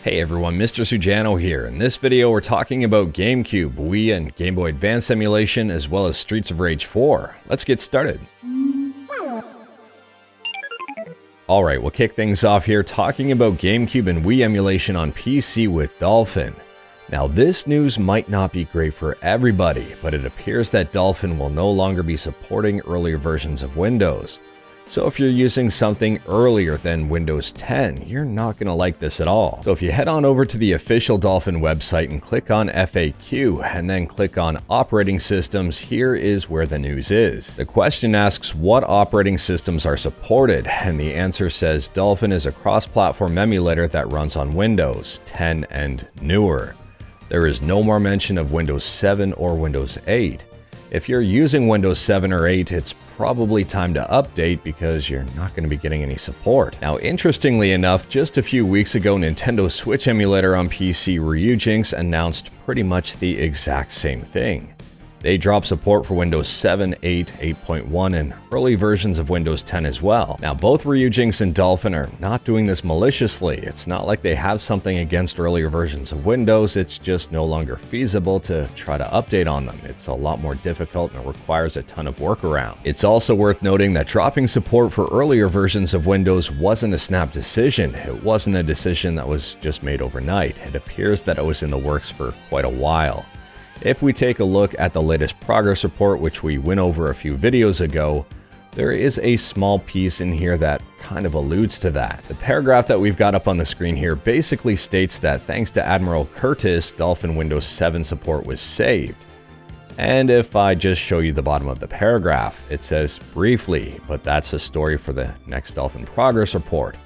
Hey everyone, Mr. Sujano here. In this video, we're talking about GameCube, Wii, and Game Boy Advance emulation, as well as Streets of Rage 4. Let's get started. Alright, we'll kick things off here talking about GameCube and Wii emulation on PC with Dolphin. Now, this news might not be great for everybody, but it appears that Dolphin will no longer be supporting earlier versions of Windows. So if you're using something earlier than Windows 10, you're not going to like this at all. So if you head on over to the official Dolphin website and click on FAQ and then click on Operating Systems, here is where the news is. The question asks what operating systems are supported, and the answer says Dolphin is a cross-platform emulator that runs on Windows 10 and newer. There is no more mention of Windows 7 or Windows 8. If you're using Windows 7 or 8, it's probably time to update because you're not going to be getting any support. Now, interestingly enough, just a few weeks ago, Nintendo Switch emulator on PC Ryujinx announced pretty much the exact same thing. They dropped support for Windows 7, 8, 8.1, and early versions of Windows 10 as well. Now, both Ryujinx and Dolphin are not doing this maliciously. It's not like they have something against earlier versions of Windows, it's just no longer feasible to try to update on them. It's a lot more difficult and it requires a ton of workaround. It's also worth noting that dropping support for earlier versions of Windows wasn't a snap decision. It wasn't a decision that was just made overnight. It appears that it was in the works for quite a while. If we take a look at the latest progress report, which we went over a few videos ago, there is a small piece in here that kind of alludes to that. The paragraph that we've got up on the screen here basically states that thanks to Admiral Curtis, Dolphin Windows 7 support was saved. And if I just show you the bottom of the paragraph, it says briefly, but that's a story for the next Dolphin progress report,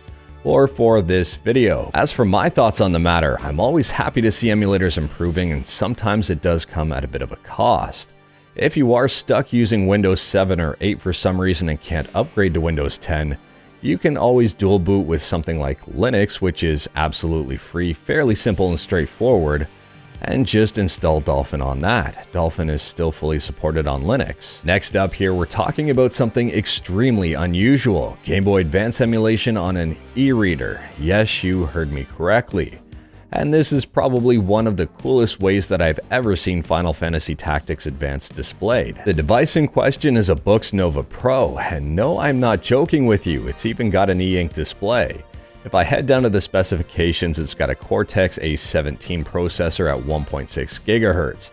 or for this video. As for my thoughts on the matter, I'm always happy to see emulators improving, and sometimes it does come at a bit of a cost. If you are stuck using Windows 7 or 8 for some reason and can't upgrade to Windows 10, you can always dual boot with something like Linux, which is absolutely free, fairly simple and straightforward, and just install Dolphin on that. Dolphin is still fully supported on Linux. Next up here, we're talking about something extremely unusual. Game Boy Advance emulation on an e-reader. Yes, you heard me correctly. And this is probably one of the coolest ways that I've ever seen Final Fantasy Tactics Advance displayed. The device in question is a Boox Nova Pro, and no, I'm not joking with you, it's even got an e-ink display. If I head down to the specifications, it's got a Cortex A17 processor at 1.6 GHz,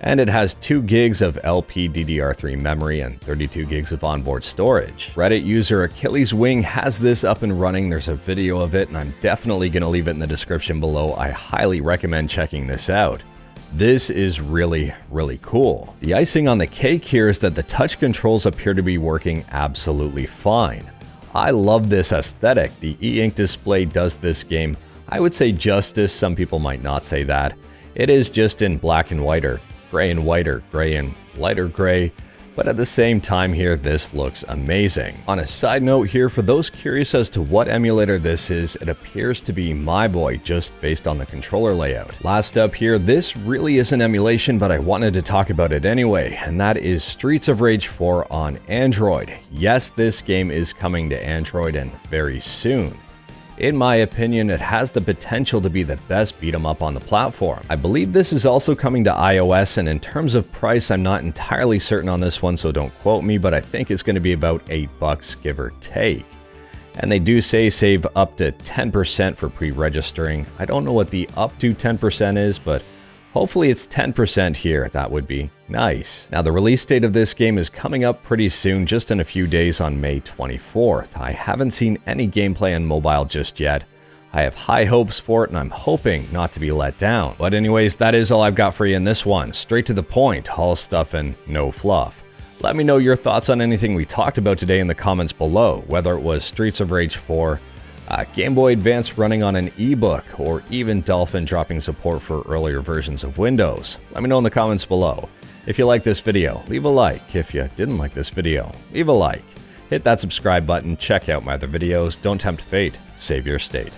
and it has 2 gigs of LPDDR3 memory and 32 gigs of onboard storage. Reddit user Achilles Wing has this up and running. There's a video of it, and I'm definitely going to leave it in the description below. I highly recommend checking this out. This is really, really cool. The icing on the cake here is that the touch controls appear to be working absolutely fine. I love this aesthetic. The e-ink display does this game, I would say, justice. Some people might not say that. It is just in black and white, or gray and white, or gray and lighter gray, but at the same time here, this looks amazing. On a side note here, for those curious as to what emulator this is, it appears to be My Boy, just based on the controller layout. Last up here, this really is an emulation, but I wanted to talk about it anyway, and that is Streets of Rage 4 on Android. Yes, this game is coming to Android, and very soon. In my opinion, it has the potential to be the best beat-em-up on the platform. I believe this is also coming to iOS, and in terms of price, I'm not entirely certain on this one, so don't quote me, but I think it's going to be about $8, give or take. And they do say save up to 10% for pre-registering. I don't know what the up to 10% is, but hopefully it's 10% here. That would be nice. Now, the release date of this game is coming up pretty soon, just in a few days on May 24th. I haven't seen any gameplay on mobile just yet. I have high hopes for it, and I'm hoping not to be let down. But anyways, that is all I've got for you in this one. Straight to the point, all stuff and no fluff. Let me know your thoughts on anything we talked about today in the comments below, whether it was Streets of Rage 4, Game Boy Advance running on an ebook, or even Dolphin dropping support for earlier versions of Windows. Let me know in the comments below. If you like this video, leave a like. If you didn't like this video, leave a like. Hit that subscribe button, check out my other videos. Don't tempt fate, save your state.